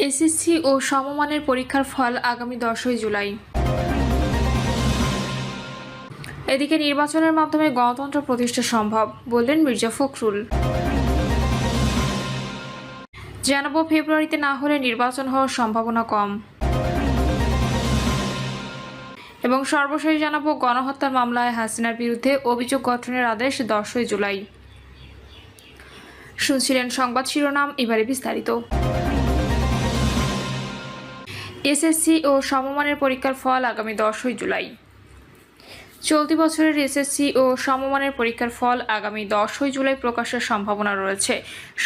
SSC ও সমমানের পরীক্ষার ফল আগামী 10ই জুলাই। এদিকে নির্বাচনের মাধ্যমে গণতন্ত্র প্রতিষ্ঠা সম্ভব, বললেন মির্জা ফখরুল। জানাবো, ফেব্রুয়ারিতে না হলে নির্বাচন হওয়ার সম্ভাবনা কম। এবং সর্বশেষ জানাবো, গণহত্যার মামলায় হাসিনার বিরুদ্ধে অভিযোগ গঠনের আদেশ 10ই জুলাই। শুনছিলেন সংবাদ শিরোনাম, এবারে বিস্তারিত। এসএসসি ও সমমানের পরীক্ষার ফল আগামী 10ই জুলাই। চলতি বছরের এসএসসি ও সমমানের পরীক্ষার ফল আগামী 10ই জুলাই প্রকাশের সম্ভাবনা রয়েছে।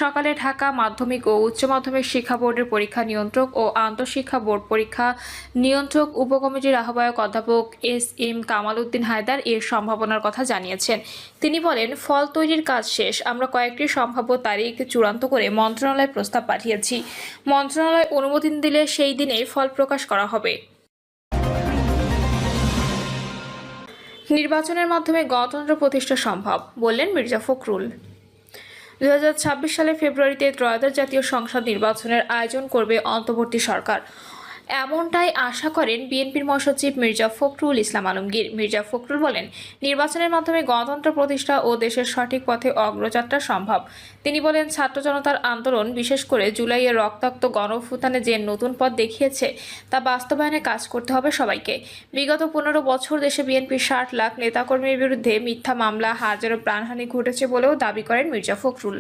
সকালে ঢাকা মাধ্যমিক ও উচ্চ মাধ্যমিক শিক্ষা বোর্ডের পরীক্ষা নিয়ন্ত্রক ও আন্তঃশিক্ষা বোর্ড পরীক্ষা নিয়ন্ত্রক উপকমিটির আহ্বায়ক অধ্যাপক এস.এম. কামাল উদ্দিন হায়দার এর সম্ভাবনার কথা জানিয়েছেন। তিনি বলেন, ফল তৈরির কাজ শেষ। আমরা কয়েকটি সম্ভাব্য তারিখ চূড়ান্ত করে মন্ত্রণালয়ে প্রস্তাব পাঠিয়েছি। মন্ত্রণালয় অনুমোদন দিলে সেই দিনেই ফল প্রকাশ করা হবে। নির্বাচনের মাধ্যমে গণতন্ত্র প্রতিষ্ঠা সম্ভব, বললেন মির্জা ফখরুল। 2026 সালের ফেব্রুয়ারিতে ত্রয়োদশ জাতীয় সংসদ নির্বাচনের আয়োজন করবে অন্তর্বর্তী সরকার, এমনটাই আশা করেন বিএনপির মহাসচিব মির্জা ফখরুল ইসলাম আলমগীর। মির্জা ফখরুল বলেন, নির্বাচনের মাধ্যমে গণতন্ত্র প্রতিষ্ঠা ও দেশের সঠিক পথে অগ্রযাত্রা সম্ভব। তিনি বলেন, ছাত্র জনতার আন্দোলন, বিশেষ করে জুলাইয়ের রক্তাক্ত গণঅভ্যুত্থানে যে নতুন পথ দেখিয়েছে তা বাস্তবায়নে কাজ করতে হবে সবাইকে। বিগত 15 বছর দেশে বিএনপির 60 লাখ নেতাকর্মীর বিরুদ্ধে মিথ্যা মামলা, হাজারো প্রাণহানি ঘটেছে বলেও দাবি করেন মির্জা ফখরুল।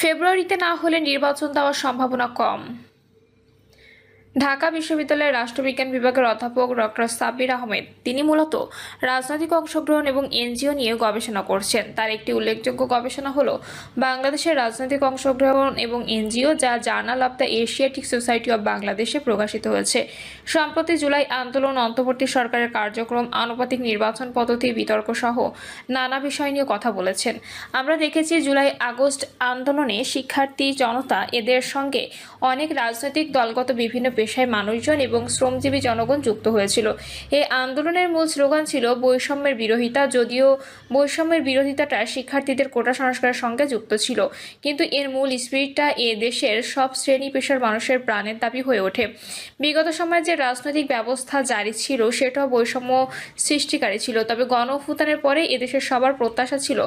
ফেব্রুয়ারিতে না হলে নির্বাচন দেওয়ার সম্ভাবনা কম। ঢাকা বিশ্ববিদ্যালয়ের রাষ্ট্রবিজ্ঞান বিভাগের অধ্যাপক ডক্টর সাব্বির আহমেদ, তিনি মূলত রাজনৈতিক অংশগ্রহণ এবং এনজিও নিয়ে গবেষণা করছেন। তার একটি উল্লেখযোগ্য গবেষণা হলো বাংলাদেশের রাজনৈতিক অংশগ্রহণ এবং এনজিও, যা journal of the Asiatic society of বাংলাদেশে প্রকাশিত হয়েছে। সম্প্রতি জুলাই আন্দোলন, অন্তর্বর্তী সরকারের কার্যক্রম, আনুপাতিক নির্বাচন পদ্ধতি, বিতর্ক সহ নানা বিষয় নিয়ে কথা বলেছেন। আমরা দেখেছি জুলাই আগস্ট আন্দোলনে শিক্ষার্থী জনতা, এদের সঙ্গে অনেক রাজনৈতিক দলগত বিভিন্ন পেশায় মানুষজন এবং শ্রমজীবী জনগণ যুক্ত হয়েছিল। এই আন্দোলনের মূল স্লোগান ছিল বৈষম্যের বিরোধিতা। যদিও বৈষম্যের বিরোধিতাটা শিক্ষার্থীদের কোটা সংস্কারের সঙ্গে যুক্ত ছিল, কিন্তু এর মূল স্পিরিটটা এ দেশের সব শ্রেণী পেশার মানুষের প্রাণের দাবি হয়ে ওঠে। বিগত সময়ে যে রাজনৈতিক ব্যবস্থা জারি ছিল সেটাও বৈষম্য সৃষ্টিকারী ছিল। তবে গণঅভ্যুত্থানের পরে এদেশের সবার প্রত্যাশা ছিল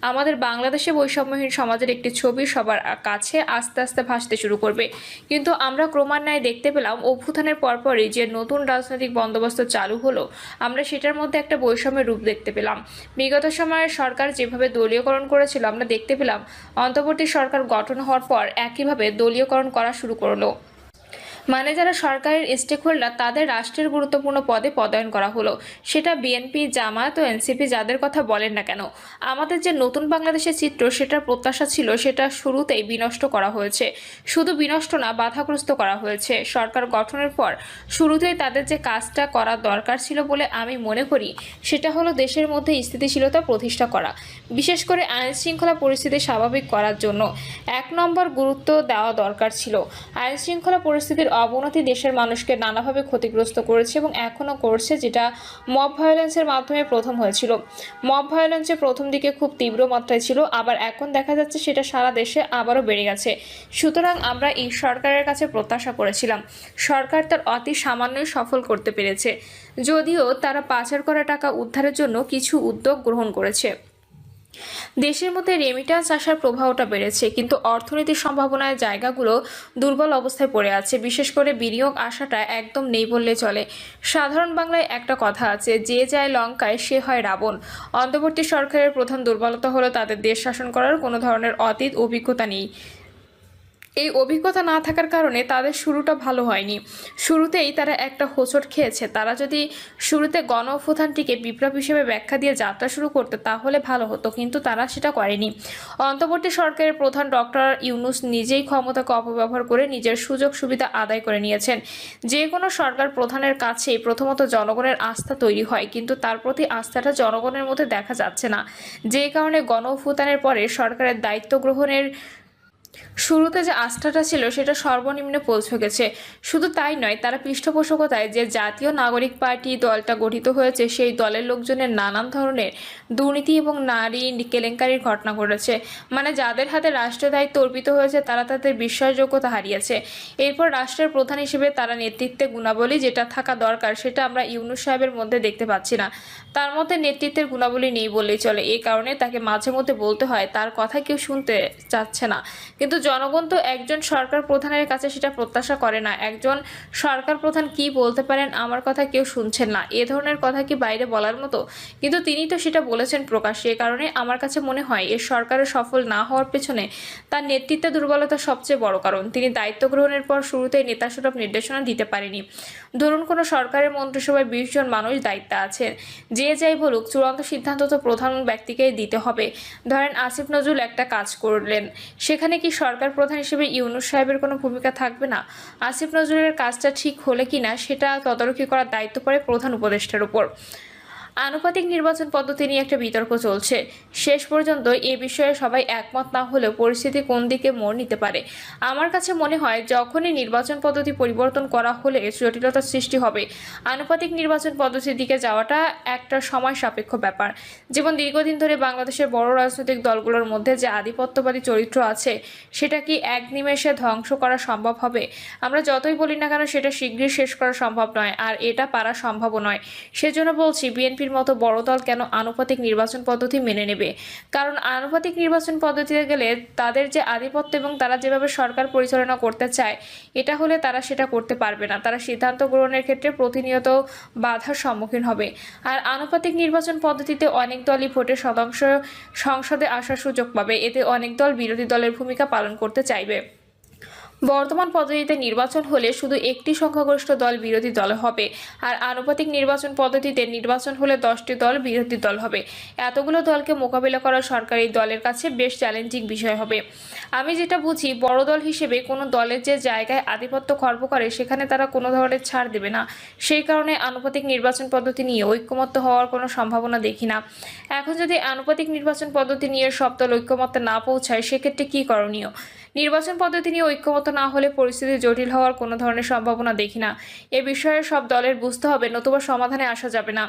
আমাদের বাংলাদেশে বৈষম্যহীন সমাজের একটি ছবি সবার কাছে আস্তে আস্তে ভাসতে শুরু করবে। কিন্তু আমরা ক্রমান্বয়ে দেখতে পেলাম অভ্যুত্থানের পরপরই যে নতুন রাজনৈতিক বন্দোবস্ত চালু হলো, আমরা সেটার মধ্যে একটা বৈষম্যের রূপ দেখতে পেলাম। বিগত সময়ে সরকার যেভাবে দলীয়করণ করেছিল, আমরা দেখতে পেলাম অন্তর্বর্তী সরকার গঠন হওয়ার পর একইভাবে দলীয়করণ করা শুরু করলো। মানে যারা সরকারের স্টেক হোল্ডার, তাদের রাষ্ট্রের গুরুত্বপূর্ণ পদে পদায়ন করা হলো। সেটা বিএনপি, জামায়াত ও এনসিপি যাদের কথা বলেন না কেন। আমাদের যে নতুন বাংলাদেশের চিত্র, সেটার প্রত্যাশা ছিল, সেটা শুরুতেই বিনষ্ট করা হয়েছে। শুধু বিনষ্ট না, বাধাগ্রস্ত করা হয়েছে। সরকার গঠনের পর শুরুতেই তাদের যে কাজটা করা দরকার ছিল বলে আমি মনে করি, সেটা হলো দেশের মধ্যে স্থিতিশীলতা প্রতিষ্ঠা করা, বিশেষ করে আইন শৃঙ্খলা পরিস্থিতি স্বাভাবিক করার জন্য 1 নম্বর গুরুত্ব দেওয়া দরকার ছিল। আইন শৃঙ্খলা পরিস্থিতির অবনতি দেশের মানুষকে নানাভাবে ক্ষতিগ্রস্ত করেছে এবং এখনও করছে, যেটা মব ভায়োলেন্সের মাধ্যমে প্রথম হয়েছিল। মব ভায়োলেন্সের প্রথম দিকে খুব তীব্র মাত্রায় ছিল, আবার এখন দেখা যাচ্ছে সেটা সারা দেশে আবারও বেড়ে গেছে। সুতরাং আমরা এই সরকারের কাছে প্রত্যাশা করেছিলাম, সরকার তার অতি সামান্যই সফল করতে পেরেছে, যদিও তারা পাচার করা টাকা উদ্ধারের জন্য কিছু উদ্যোগ গ্রহণ করেছে। দেশের মধ্যে রেমিট্যান্স আসার প্রবাহটা বেড়েছে, কিন্তু অর্থনীতির সম্ভাবনার জায়গাগুলো দুর্বল অবস্থায় পড়ে আছে। বিশেষ করে বিনিয়োগ আশাটা একদম নেই বললে চলে। সাধারণ বাংলায় একটা কথা আছে, যে যায় লঙ্কায় সে হয় রাবণ। অন্তর্বর্তী সরকারের প্রধান দুর্বলতা হলো তাদের দেশ শাসন করার কোনো ধরনের অতীত অভিজ্ঞতা নেই। এই অভিজ্ঞতা না থাকার কারণে তাদের শুরুটা ভালো হয়নি। শুরুতেই তারা একটা হোঁচট খেয়েছে। তারা যদি শুরুতে গণ অভ্যুত্থানটিকে বিপ্লব হিসেবে ব্যাখ্যা দিয়ে যাত্রা শুরু করতে, তাহলে ভালো হতো, কিন্তু তারা সেটা করেনি। অন্তর্বর্তী সরকারের প্রধান ডক্টর ইউনূস নিজেই ক্ষমতাকে অপব্যবহার করে নিজের সুযোগ সুবিধা আদায় করে নিয়েছেন। যে কোনো সরকার প্রধানের কাছেই প্রথমত জনগণের আস্থা তৈরি হয়, কিন্তু তার প্রতি আস্থাটা জনগণের মধ্যে দেখা যাচ্ছে না। যে কারণে গণ অভ্যুত্থানের পরে সরকারের দায়িত্ব গ্রহণের শুরুতে যে আস্থাটা ছিল সেটা সর্বনিম্নে পৌঁছে গেছে। শুধু তাই নয়, তারা পৃষ্ঠপোষকতায় যে জাতীয় নাগরিক পার্টি দলটা গঠিত হয়েছে সেই দলের লোকজনের নানান ধরনের দুর্নীতি এবং নারী কেলেঙ্কারির ঘটনা ঘটেছে। মানে যাদের হাতে রাষ্ট্রের দায়িত্ব অর্পিত হয়েছে তারা তাদের বিশ্বাসযোগ্যতা হারিয়েছে। এরপর রাষ্ট্রের প্রধান হিসেবে তারা নেতৃত্বে গুণাবলী যেটা থাকা দরকার সেটা আমরা ইউনূস সাহেবের মধ্যে দেখতে পাচ্ছি না। তার মধ্যে নেতৃত্বের গুণাবলী নেই বললেই চলে। এই কারণে তাকে মাঝে মধ্যে বলতে হয় তার কথা কেউ শুনতে চাচ্ছে না। কিন্তু জনগণ তো একজন সরকার প্রধানের কাছে সেটা প্রত্যাশা করে না। একজন সরকার প্রধান কি বলতে পারেন, আমার কথা কেউ শুনছেন না, এ ধরনের কথা কি বাইরে বলার মতো? কিন্তু তিনি তো সেটা বলেছেন প্রকাশ্যে। এ কারণে আমার কাছে মনে হয় এর সরকারের সফল না হওয়ার পেছনে তার নেতৃত্বে দুর্বলতা সবচেয়ে বড় কারণ। তিনি দায়িত্ব গ্রহণের পর শুরুতেই নেতাসুলভ নির্দেশনা দিতে পারেনি। ধরুন কোনো সরকারের মন্ত্রিসভায় 20 জন মানুষ দায়িত্বে আছেন, যে যাই বলুক চূড়ান্ত সিদ্ধান্ত তো প্রধান ব্যক্তিকেই দিতে হবে। ধরেন আসিফ নজরুল একটা কাজ করলেন, সেখানে কি সরকার প্রধান হিসেবে ইউনূস সাহেবের কোনো ভূমিকা থাকবে না? আসিফ নজরুলের কাজটা ঠিক হলে কিনা সেটা তদারকি করার দায়িত্ব পড়ে প্রধান উপদেষ্টার উপর। আনুপাতিক নির্বাচন পদ্ধতি নিয়ে একটা বিতর্ক চলছে। শেষ পর্যন্ত এ বিষয়ে সবাই একমত না হলেও পরিস্থিতি কোন দিকে মোড় নিতে পারে। আমার কাছে মনে হয় যখনই নির্বাচন পদ্ধতি পরিবর্তন করা হলে জটিলতার সৃষ্টি হবে। আনুপাতিক নির্বাচন পদ্ধতির দিকে যাওয়াটা একটা সময় সাপেক্ষ ব্যাপার। যেমন দীর্ঘদিন ধরে বাংলাদেশের বড় রাজনৈতিক দলগুলোর মধ্যে যে আধিপত্যবাদী চরিত্র আছে সেটা কি এক নিমেষে ধ্বংস করা সম্ভব হবে? আমরা যতই বলি না কেন সেটা শীঘ্রই শেষ করা সম্ভব নয়, আর এটা পারা সম্ভবও নয়। সেজন্য বলছি বিএনপির মতো বড় দল কেন আনুপাতিক নির্বাচন পদ্ধতি মেনে নেবে? কারণ আনুপাতিক নির্বাচন পদ্ধতিতে গেলে তাদের যে আধিপত্য এবং তারা যেভাবে সরকার পরিচালনা করতে চায় এটা হলে তারা সেটা করতে পারবে না। তারা সিদ্ধান্ত গ্রহণের ক্ষেত্রে প্রতিনিয়ত বাধার সম্মুখীন হবে। আর আনুপাতিক নির্বাচন পদ্ধতিতে অনেক দলই ভোটে শতাংশ সংসদে আসার সুযোগ পাবে। এতে অনেক দল বিরোধী দলের ভূমিকা পালন করতে চাইবে। বর্তমান পদ্ধতিতে নির্বাচন হলে শুধু একটি সংখ্যাগরিষ্ঠ দল বিরোধী দল হবে, আর আনুপাতিক নির্বাচন পদ্ধতিতে নির্বাচন হলে 10টি দল বিরোধী দল হবে। এতগুলো দলকে মোকাবিলা করা সরকারি দলের কাছে বেশ চ্যালেঞ্জিং বিষয় হবে। আমি যেটা বুঝি, বড় দল হিসেবে কোনো দলের যে জায়গায় আধিপত্য খর্ব করে সেখানে তারা কোনো ধরনের ছাড় দেবে না। সেই কারণে আনুপাতিক নির্বাচন পদ্ধতি নিয়ে ঐক্যমত্য হওয়ার কোনো সম্ভাবনা দেখি না। এখন যদি আনুপাতিক নির্বাচন পদ্ধতি নিয়ে সব দল ঐক্যমত্যে না পৌঁছায় সেক্ষেত্রে কী করণীয়? নির্বাচন পদ্ধতি নিয়ে ঐক্যমত না হলে পরিস্থিতি জটিল হওয়ার কোনো ধরনের সম্ভাবনা দেখি না। এ বিষয়ে সব দলের বুঝতে হবে, নতুবা সমাধানে আসা যাবে না।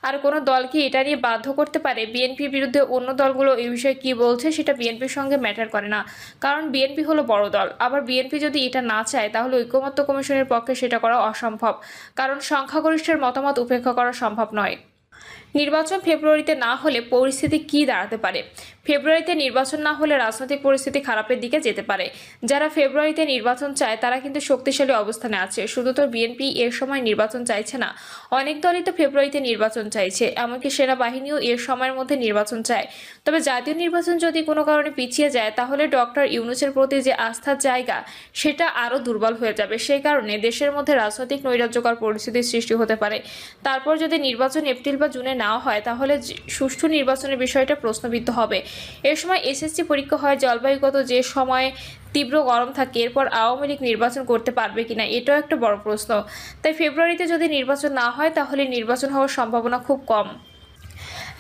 আর কোনো দল কি এটা নিয়ে বাধ্য করতে পারে? বিএনপির বিরুদ্ধে অন্য দলগুলো এই বিষয়ে কি বলছে সেটা বিএনপির সঙ্গে ম্যাটার করে না, কারণ বিএনপি হলো বড় দল। আবার বিএনপি যদি এটা না চায় তাহলে ঐকমত্য কমিশনের পক্ষে সেটা করা অসম্ভব, কারণ সংখ্যাগরিষ্ঠের মতামত উপেক্ষা করা সম্ভব নয়। নির্বাচন ফেব্রুয়ারিতে না হলে পরিস্থিতি কি দাঁড়াতে পারে? ফেব্রুয়ারিতে নির্বাচন না হলে রাজনৈতিক পরিস্থিতি খারাপের দিকে যেতে পারে। যারা ফেব্রুয়ারিতে নির্বাচন চায় তারা কিন্তু শক্তিশালী অবস্থানে আছে। শুধু তো বিএনপি এর সময় নির্বাচন চাইছে না, অনেক দলই তো ফেব্রুয়ারিতে নির্বাচন চাইছে। এমনকি সেনাবাহিনীও এর সময়ের মধ্যে নির্বাচন চায়। তবে জাতীয় নির্বাচন যদি কোনো কারণে পিছিয়ে যায় তাহলে ডক্টর ইউনূসের প্রতি যে আস্থার জায়গা সেটা আরও দুর্বল হয়ে যাবে। সেই কারণে দেশের মধ্যে রাজনৈতিক নৈরাজ্যকর পরিস্থিতির সৃষ্টি হতে পারে। তারপর যদি নির্বাচন এপ্রিল বা জুনে নেওয়া হয় তাহলে সুষ্ঠু নির্বাচনের বিষয়টা প্রশ্নবিদ্ধ হবে। এর সময় এসএসসি পরীক্ষা হয়, জলবায়ুগত যে সময় তীব্র গরম থাকে, এরপর আওয়ামী লীগ নির্বাচন করতে পারবে কিনা এটাও একটা বড় প্রশ্ন। তাই ফেব্রুয়ারিতে যদি নির্বাচন না হয় তাহলে নির্বাচন হওয়ার সম্ভাবনা খুব কম।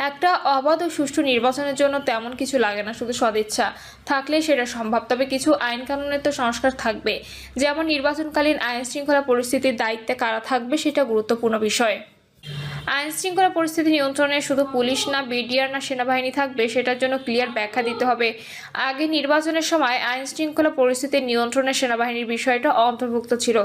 একটা অবাধ ও সুষ্ঠু নির্বাচনের জন্য তেমন কিছু লাগে না, শুধু সদিচ্ছা থাকলেই সেটা সম্ভব। তবে কিছু আইন কানুনের তো সংস্কার থাকবে, যেমন নির্বাচনকালীন আইন শৃঙ্খলা পরিস্থিতির দায়িত্বে কারা থাকবে সেটা গুরুত্বপূর্ণ বিষয়। আইন শৃঙ্খলা পরিস্থিতি নিয়ন্ত্রণে শুধু পুলিশ না, বিডিআর না সেনাবাহিনী থাকবে সেটার জন্য ক্লিয়ার ব্যাখ্যা দিতে হবে। আগে নির্বাচনের সময় আইন শৃঙ্খলা পরিস্থিতি নিয়ন্ত্রণে সেনাবাহিনীর বিষয়টা অন্তর্ভুক্ত ছিল।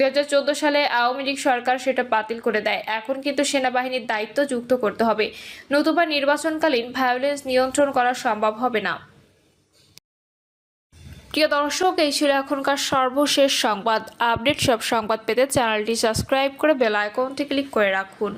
2014 সালে আওয়ামী লীগ সরকার সেটা বাতিল করে দেয়। এখন কিন্তু সেনাবাহিনীর দায়িত্ব যুক্ত করতে হবে, নতুবা নির্বাচনকালীন ভায়োলেন্স নিয়ন্ত্রণ করা সম্ভব হবে না। প্রিয় দর্শক, এই ছিল এখনকার সর্বশেষ সংবাদ আপডেট। সব সংবাদ পেতে চ্যানেলটি সাবস্ক্রাইব করে বেল আইকনটি ক্লিক করে রাখুন।